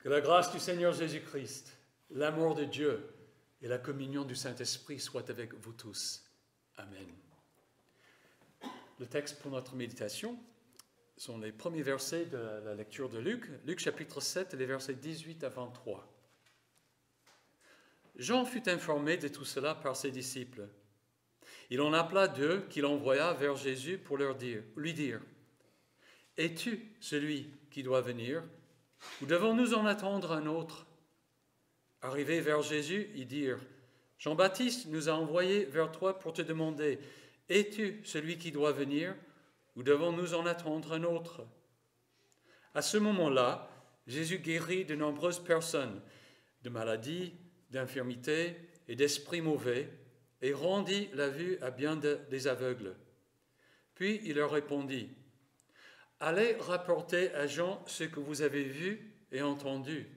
Que la grâce du Seigneur Jésus-Christ, l'amour de Dieu et la communion du Saint-Esprit soient avec vous tous. Amen. Le texte pour notre méditation sont les premiers versets de la lecture de Luc. Luc chapitre 7, les versets 18 à 23. Jean fut informé de tout cela par ses disciples. Il en appela deux qu'il envoya vers Jésus pour lui dire « Es-tu celui qui doit venir, ou devons-nous en attendre un autre ?» Arrivés vers Jésus, ils dirent « Jean-Baptiste nous a envoyés vers toi pour te demander « Es-tu celui qui doit venir, ou devons-nous en attendre un autre ?» À ce moment-là, Jésus guérit de nombreuses personnes, de maladies, d'infirmités et d'esprits mauvais, et rendit la vue à bien des aveugles. Puis il leur répondit « Allez rapporter à Jean ce que vous avez vu et entendu.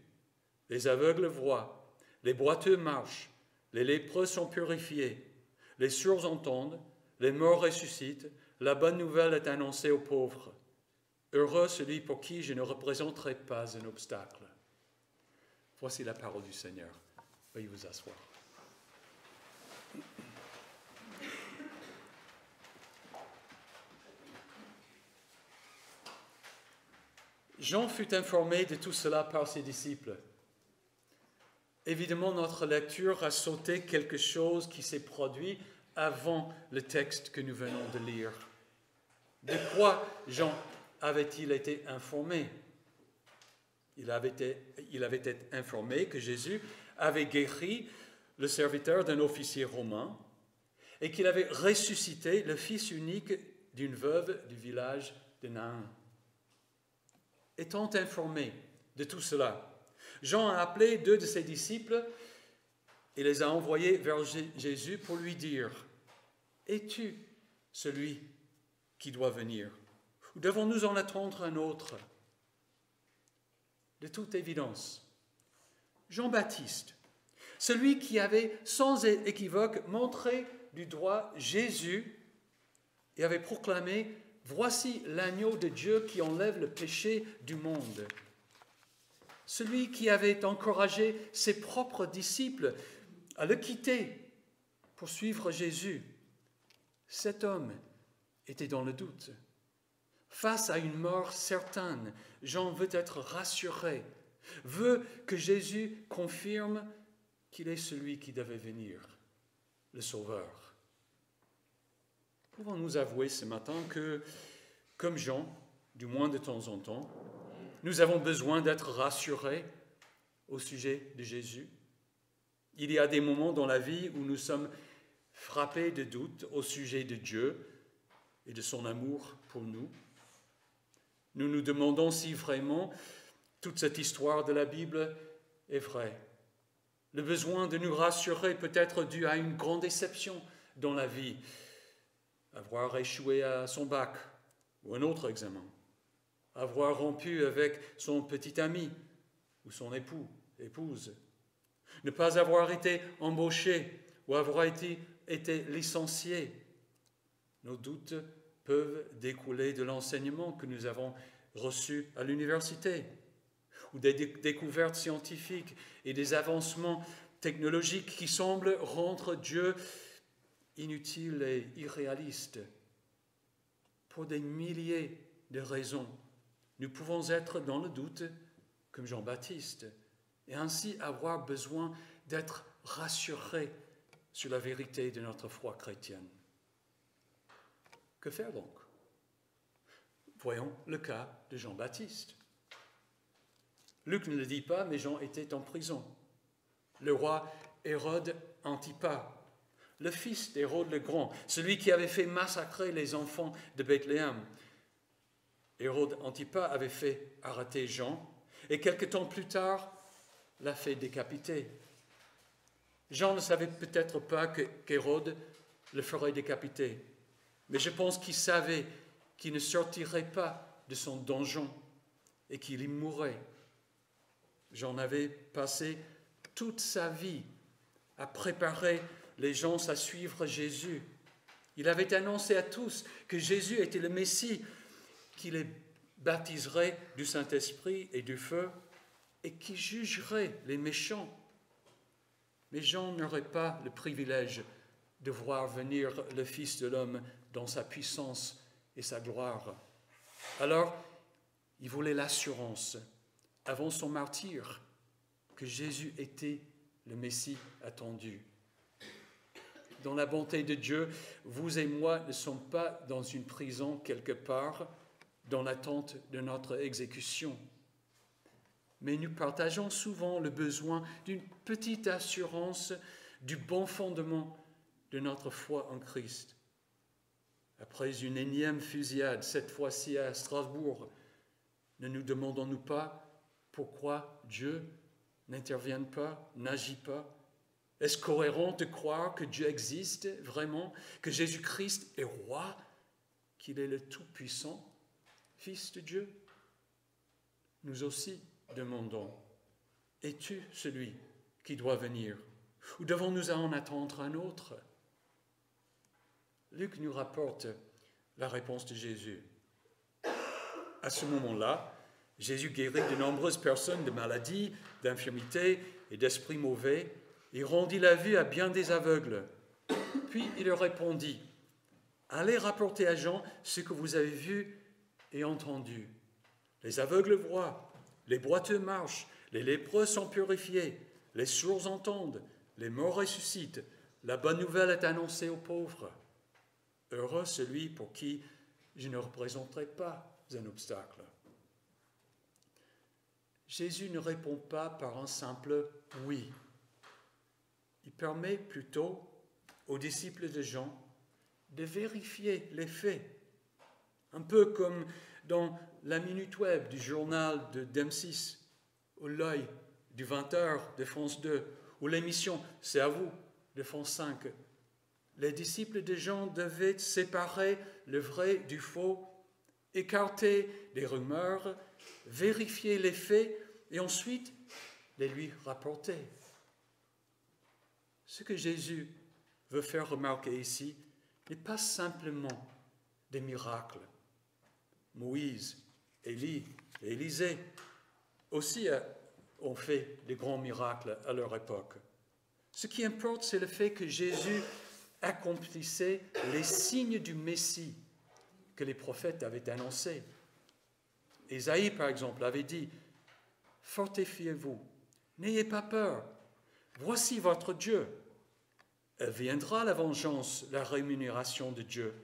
Les aveugles voient, les boiteux marchent, les lépreux sont purifiés, les sourds entendent, les morts ressuscitent, la bonne nouvelle est annoncée aux pauvres. Heureux celui pour qui je ne représenterai pas un obstacle. » Voici la parole du Seigneur. Veuillez vous asseoir. Jean fut informé de tout cela par ses disciples. Évidemment, notre lecture a sauté quelque chose qui s'est produit avant le texte que nous venons de lire. De quoi Jean avait-il été informé? Il avait été informé que Jésus avait guéri le serviteur d'un officier romain et qu'il avait ressuscité le fils unique d'une veuve du village de Nain. Étant informé de tout cela, Jean a appelé deux de ses disciples et les a envoyés vers Jésus pour lui dire « Es-tu celui qui doit venir? Ou devons-nous en attendre un autre ?» De toute évidence, Jean-Baptiste, celui qui avait sans équivoque montré du doigt Jésus et avait proclamé « Voici l'agneau de Dieu qui enlève le péché du monde ». Celui qui avait encouragé ses propres disciples à le quitter pour suivre Jésus. Cet homme était dans le doute. Face à une mort certaine, Jean veut être rassuré, veut que Jésus confirme qu'il est celui qui devait venir, le Sauveur. Pouvons-nous avouer ce matin que, comme Jean, du moins de temps en temps, nous avons besoin d'être rassurés au sujet de Jésus? Il y a des moments dans la vie où nous sommes frappés de doutes au sujet de Dieu et de son amour pour nous. Nous nous demandons si vraiment toute cette histoire de la Bible est vraie. Le besoin de nous rassurer peut être dû à une grande déception dans la vie, avoir échoué à son bac ou un autre examen, avoir rompu avec son petit ami ou son épouse, ne pas avoir été embauché ou avoir été licencié. Nos doutes peuvent découler de l'enseignement que nous avons reçu à l'université, ou des découvertes scientifiques et des avancements technologiques qui semblent rendre Dieu inutile et irréaliste. Pour des milliers de raisons, nous pouvons être dans le doute comme Jean-Baptiste et ainsi avoir besoin d'être rassurés sur la vérité de notre foi chrétienne. Que faire donc? Voyons le cas de Jean-Baptiste. Luc ne le dit pas, mais Jean était en prison. Le roi Hérode Antipas, le fils d'Hérode le Grand, celui qui avait fait massacrer les enfants de Bethléem. Hérode Antipas avait fait arrêter Jean et quelque temps plus tard l'a fait décapiter. Jean ne savait peut-être pas qu'Hérode le ferait décapiter, mais je pense qu'il savait qu'il ne sortirait pas de son donjon et qu'il y mourrait. Jean avait passé toute sa vie à préparer les gens à suivre Jésus. Il avait annoncé à tous que Jésus était le Messie, qui les baptiserait du Saint-Esprit et du feu. et qui jugerait les méchants. Mais Jean n'aurait pas le privilège de voir venir le Fils de l'homme dans sa puissance et sa gloire. Alors, il voulait l'assurance, avant son martyre, que Jésus était le Messie attendu. Dans la bonté de Dieu, vous et moi ne sommes pas dans une prison quelque part, dans l'attente de notre exécution. Mais nous partageons souvent le besoin d'une petite assurance du bon fondement de notre foi en Christ. Après une énième fusillade, cette fois-ci à Strasbourg, ne nous demandons-nous pas pourquoi Dieu n'intervient pas, n'agit pas? Est-ce cohérent de croire que Dieu existe vraiment, que Jésus-Christ est roi, qu'il est le Tout-Puissant, Fils de Dieu? Nous aussi demandons, es-tu celui qui doit venir? Ou devons-nous en attendre un autre? Luc nous rapporte la réponse de Jésus. À ce moment-là, Jésus guérit de nombreuses personnes de maladies, d'infirmités et d'esprits mauvais. Il rendit la vue à bien des aveugles. Puis il leur répondit, « Allez rapporter à Jean ce que vous avez vu et entendu. Les aveugles voient, les boiteux marchent, les lépreux sont purifiés, les sourds entendent, les morts ressuscitent. La bonne nouvelle est annoncée aux pauvres. Heureux celui pour qui je ne représenterai pas un obstacle. » Jésus ne répond pas par un simple « oui ». Il permet plutôt aux disciples de Jean de vérifier les faits, un peu comme dans la minute web du journal de DEM6, ou l'œil du 20h de France 2, ou l'émission « C'est à vous » de France 5. Les disciples de Jean devaient séparer le vrai du faux, écarter les rumeurs, vérifier les faits et ensuite les lui rapporter. Ce que Jésus veut faire remarquer ici n'est pas simplement des miracles. Moïse, Élie et Élisée aussi ont fait des grands miracles à leur époque. Ce qui importe, c'est le fait que Jésus accomplissait les signes du Messie que les prophètes avaient annoncés. Ésaïe, par exemple, avait dit « Fortifiez-vous, n'ayez pas peur, voici votre Dieu. Elle viendra la vengeance, la rémunération de Dieu.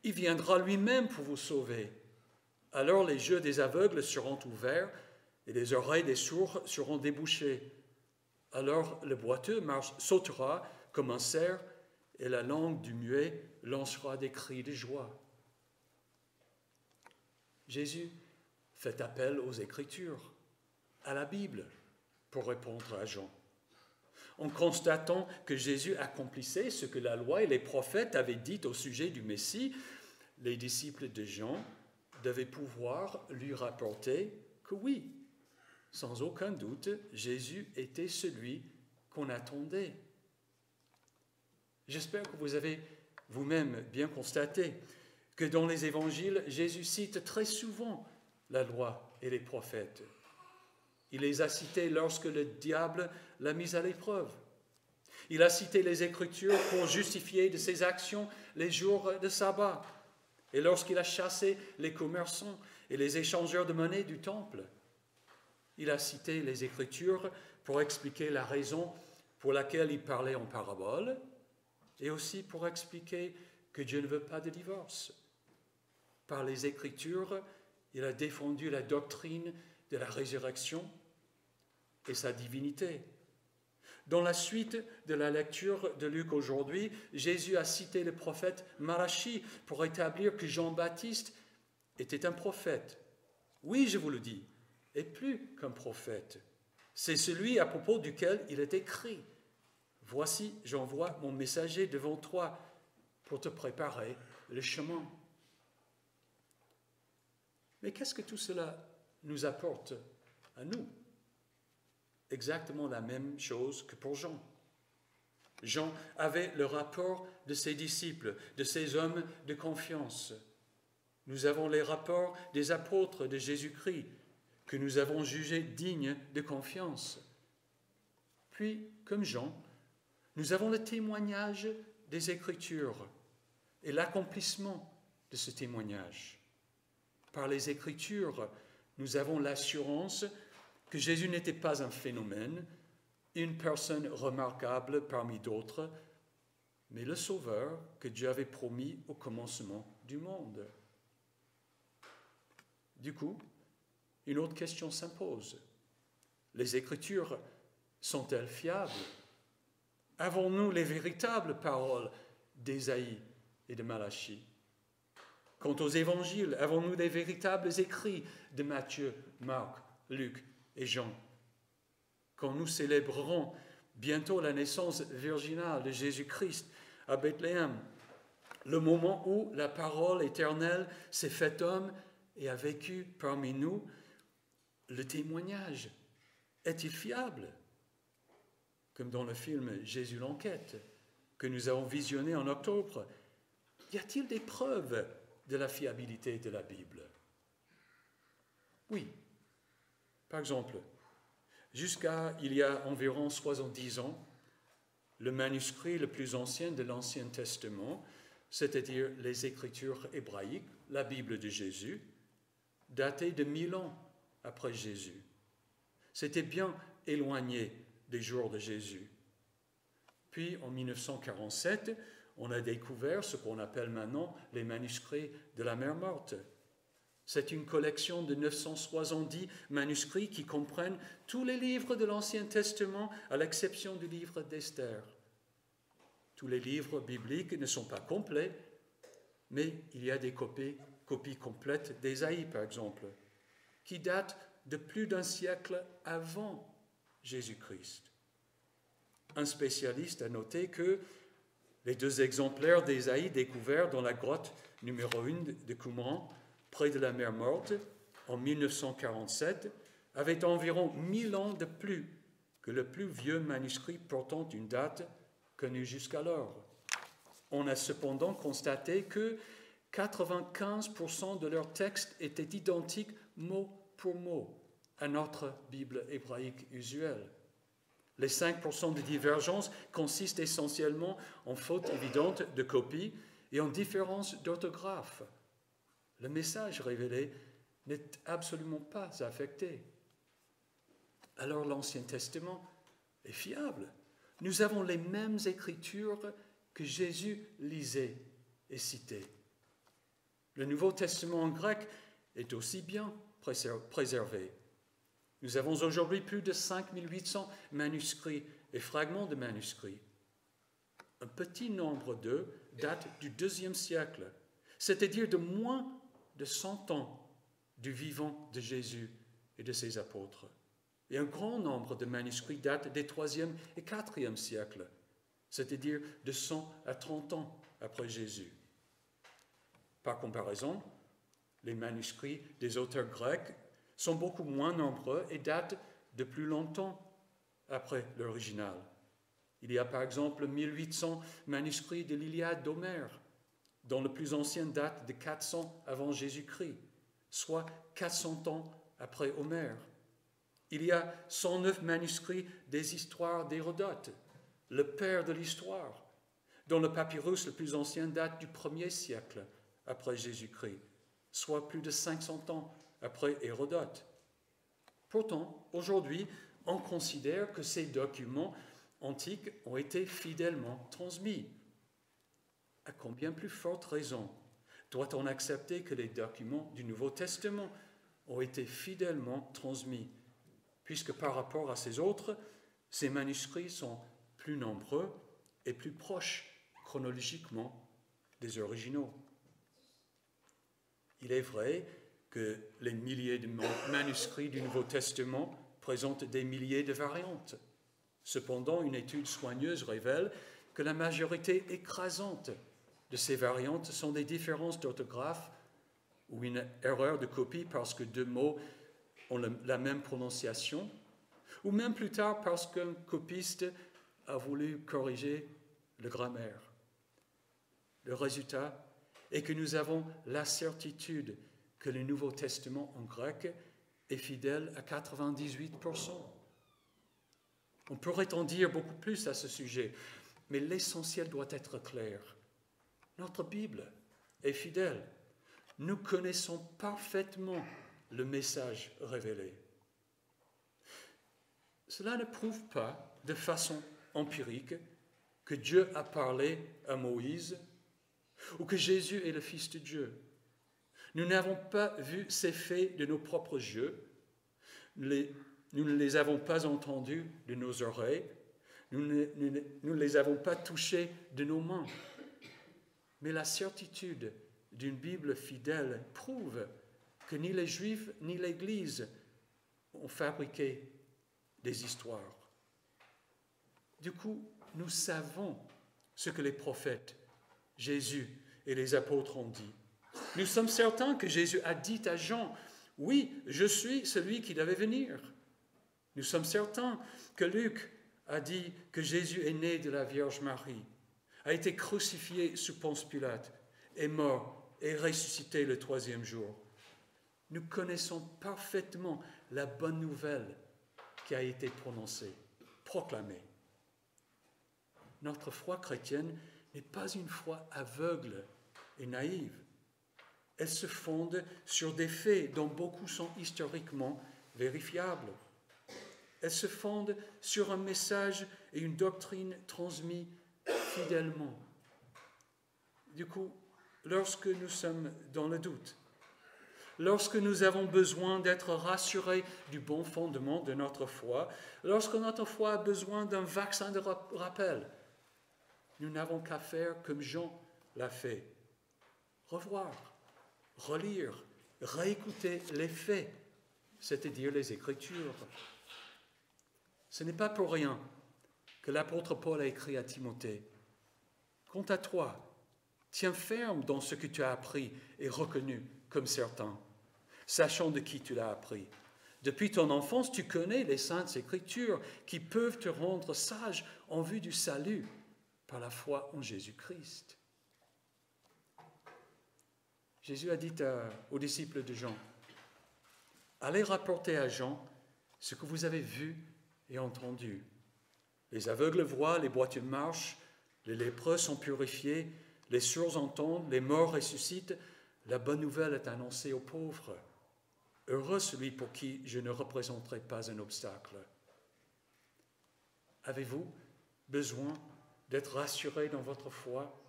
Il viendra lui-même pour vous sauver. Alors les yeux des aveugles seront ouverts et les oreilles des sourds seront débouchées. Alors le boiteux sautera comme un cerf et la langue du muet lancera des cris de joie. » Jésus fait appel aux Écritures, à la Bible, pour répondre à Jean. En constatant que Jésus accomplissait ce que la loi et les prophètes avaient dit au sujet du Messie, les disciples de Jean devaient pouvoir lui rapporter que oui, sans aucun doute, Jésus était celui qu'on attendait. J'espère que vous avez vous-même bien constaté que dans les évangiles, Jésus cite très souvent la loi et les prophètes. Il les a cités lorsque le diable l'a mis à l'épreuve. Il a cité les Écritures pour justifier de ses actions les jours de sabbat. Et lorsqu'il a chassé les commerçants et les échangeurs de monnaie du temple, il a cité les Écritures pour expliquer la raison pour laquelle il parlait en parabole et aussi pour expliquer que Dieu ne veut pas de divorce. Par les Écritures, il a défendu la doctrine de la résurrection et sa divinité. Dans la suite de la lecture de Luc aujourd'hui, Jésus a cité le prophète Malachi pour établir que Jean-Baptiste était un prophète. Oui, je vous le dis, et plus qu'un prophète. C'est celui à propos duquel il est écrit « Voici, j'envoie mon messager devant toi pour te préparer le chemin. » Mais qu'est-ce que tout cela nous apporte à nous? Exactement la même chose que pour Jean. Jean avait le rapport de ses disciples, de ses hommes de confiance. Nous avons les rapports des apôtres de Jésus-Christ, que nous avons jugés dignes de confiance. Puis, comme Jean, nous avons le témoignage des Écritures et l'accomplissement de ce témoignage. Par les Écritures, nous avons l'assurance que Jésus n'était pas un phénomène, une personne remarquable parmi d'autres, mais le Sauveur que Dieu avait promis au commencement du monde. Du coup, une autre question s'impose. Les Écritures sont-elles fiables? Avons-nous les véritables paroles d'Ésaïe et de Malachie? Quant aux évangiles, avons-nous les véritables écrits de Matthieu, Marc, Luc et Jean? Quand nous célébrerons bientôt la naissance virginale de Jésus-Christ à Bethléem, le moment où la parole éternelle s'est faite homme et a vécu parmi nous, le témoignage est-il fiable? Comme dans le film Jésus l'enquête, que nous avons visionné en octobre, y a-t-il des preuves de la fiabilité de la Bible? Oui. Par exemple, jusqu'à il y a environ 70 ans, le manuscrit le plus ancien de l'Ancien Testament, c'est-à-dire les Écritures hébraïques, la Bible de Jésus, datait de 1000 ans après Jésus. C'était bien éloigné des jours de Jésus. Puis, en 1947, on a découvert ce qu'on appelle maintenant les manuscrits de la Mer Morte. C'est une collection de 970 manuscrits qui comprennent tous les livres de l'Ancien Testament, à l'exception du livre d'Esther. Tous les livres bibliques ne sont pas complets, mais il y a des copies complètes d'Ésaïe, par exemple, qui datent de plus d'un siècle avant Jésus-Christ. Un spécialiste a noté que les 2 exemplaires d'Ésaïe découverts dans la grotte numéro 1 de Qumran, près de la mer Morte, en 1947, avaient environ 1000 ans de plus que le plus vieux manuscrit portant une date connue jusqu'alors. On a cependant constaté que 95% de leurs textes étaient identiques mot pour mot à notre Bible hébraïque usuelle. Les 5% de divergence consistent essentiellement en fautes évidentes de copie et en différences d'orthographe. Le message révélé n'est absolument pas affecté. Alors l'Ancien Testament est fiable. Nous avons les mêmes écritures que Jésus lisait et citait. Le Nouveau Testament en grec est aussi bien préservé. Nous avons aujourd'hui plus de 5800 manuscrits et fragments de manuscrits. Un petit nombre d'eux datent du IIe siècle, c'est-à-dire de moins de 100 ans du vivant de Jésus et de ses apôtres. Et un grand nombre de manuscrits datent des IIIe et IVe siècles, c'est-à-dire de 100 à 30 ans après Jésus. Par comparaison, les manuscrits des auteurs grecs sont beaucoup moins nombreux et datent de plus longtemps après l'original. Il y a par exemple 1800 manuscrits de l'Iliade d'Homère, dont le plus ancien date de 400 avant Jésus-Christ, soit 400 ans après Homère. Il y a 109 manuscrits des histoires d'Hérodote, le père de l'histoire, dont le papyrus le plus ancien date du 1er siècle après Jésus-Christ, soit plus de 500 ans après Hérodote. Pourtant, aujourd'hui, on considère que ces documents antiques ont été fidèlement transmis. À combien plus forte raison doit-on accepter que les documents du Nouveau Testament ont été fidèlement transmis, puisque par rapport à ces autres, ces manuscrits sont plus nombreux et plus proches chronologiquement des originaux. Il est vrai que les milliers de manuscrits du Nouveau Testament présentent des milliers de variantes. Cependant, une étude soigneuse révèle que la majorité écrasante de ces variantes sont des différences d'orthographe ou une erreur de copie parce que 2 mots ont la même prononciation, ou même plus tard parce qu'un copiste a voulu corriger la grammaire. Le résultat est que nous avons la certitude que le Nouveau Testament en grec est fidèle à 98%. On pourrait en dire beaucoup plus à ce sujet, mais l'essentiel doit être clair. Notre Bible est fidèle. Nous connaissons parfaitement le message révélé. Cela ne prouve pas de façon empirique que Dieu a parlé à Moïse ou que Jésus est le Fils de Dieu. Nous n'avons pas vu ces faits de nos propres yeux, nous ne les avons pas entendus de nos oreilles, nous ne les avons pas touchés de nos mains. Mais la certitude d'une Bible fidèle prouve que ni les Juifs ni l'Église ont fabriqué des histoires. Du coup, nous savons ce que les prophètes, Jésus et les apôtres ont dit. Nous sommes certains que Jésus a dit à Jean, « Oui, je suis celui qui devait venir. » Nous sommes certains que Luc a dit que Jésus est né de la Vierge Marie, a été crucifié sous Ponce Pilate, est mort et ressuscité le 3e jour. Nous connaissons parfaitement la bonne nouvelle qui a été prononcée, proclamée. Notre foi chrétienne n'est pas une foi aveugle et naïve. Elle se fonde sur des faits dont beaucoup sont historiquement vérifiables. Elle se fonde sur un message et une doctrine transmis fidèlement. Du coup, lorsque nous sommes dans le doute, lorsque nous avons besoin d'être rassurés du bon fondement de notre foi, lorsque notre foi a besoin d'un vaccin de rappel, nous n'avons qu'à faire comme Jean l'a fait. Revoir, relire, réécouter les faits, c'est-à-dire les Écritures. Ce n'est pas pour rien que l'apôtre Paul a écrit à Timothée. Quant à toi, tiens ferme dans ce que tu as appris et reconnu comme certain, sachant de qui tu l'as appris. Depuis ton enfance, tu connais les saintes Écritures qui peuvent te rendre sage en vue du salut par la foi en Jésus-Christ. Jésus a dit aux disciples de Jean, « Allez rapporter à Jean ce que vous avez vu et entendu. Les aveugles voient, les boiteux marchent, les lépreux sont purifiés, les sourds entendent, les morts ressuscitent. La bonne nouvelle est annoncée aux pauvres. Heureux celui pour qui je ne représenterai pas un obstacle. » Avez-vous besoin d'être rassuré dans votre foi,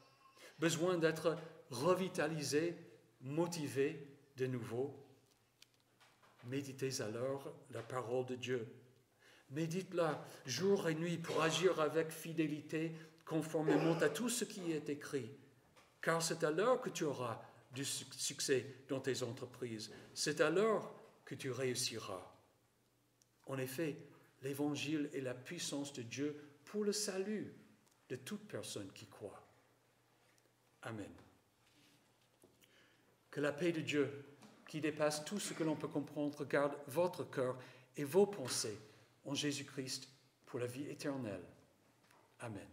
besoin d'être revitalisé, motivé de nouveau? Méditez alors la parole de Dieu. Médite-la jour et nuit pour agir avec fidélité conformément à tout ce qui est écrit, car c'est alors que tu auras du succès dans tes entreprises, c'est alors que tu réussiras. En effet, l'Évangile est la puissance de Dieu pour le salut de toute personne qui croit. Amen. Que la paix de Dieu, qui dépasse tout ce que l'on peut comprendre, garde votre cœur et vos pensées en Jésus-Christ pour la vie éternelle. Amen.